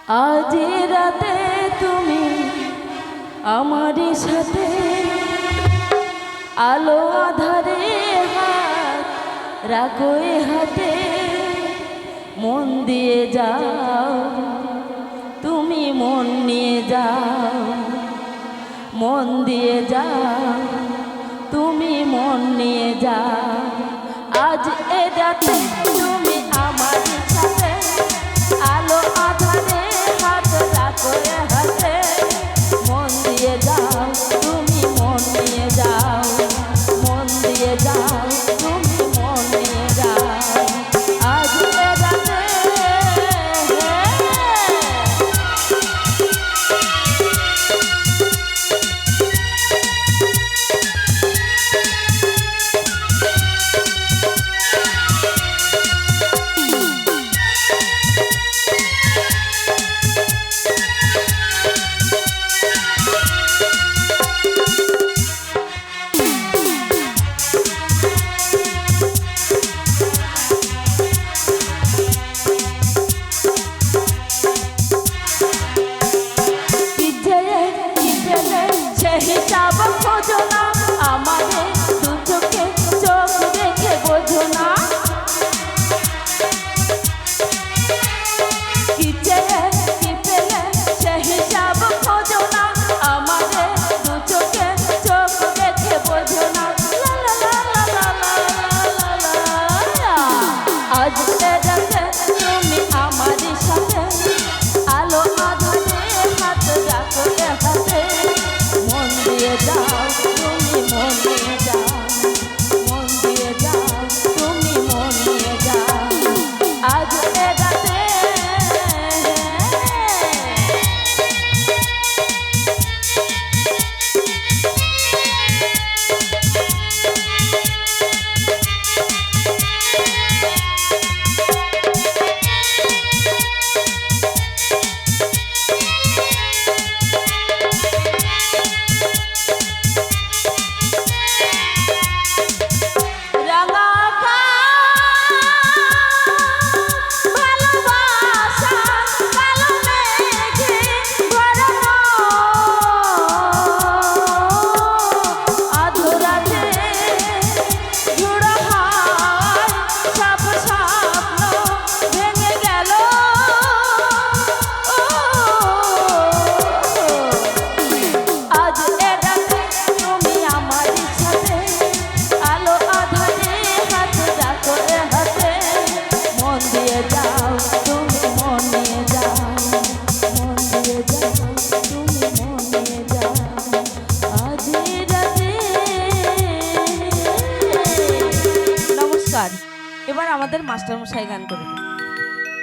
আজ রাতে তুমি আমার সাথে আলো আধারে হাত রাখো হাতে, মন দিয়ে যাও তুমি, মন নিয়ে যাও, মন দিয়ে যাও তুমি, মন নিয়ে যাও। আজ এ রাতে তুমি আমার সাথে আলো আধারে হাত রাখো হাতে, মন দিয়ে যাও তুমি, মন নিয়ে যাও, মন দিয়ে যাও তুমি, মন নিয়ে যাও। আজ এ রাতে হিসাব খোঁজো না, আমাদের দু চোখে চোখ দেখে বোঝো না, কি চেয়ে কি পেলে সে হিসাব খোঁজো না, আমাদের দু চোখে চোখ দেখে বোঝো না। আজ এ রাতে তুমি আমার সাথে আলো আধারে হাত রাখো হাতে, মন দিয়ে যাও তুমি, মন নিয়ে যাও, মন দিয়ে যাও তুমি, মন নিয়ে যাও। আজ এ রাতে এবার আমাদের মাস্টারমশাই গান করবে।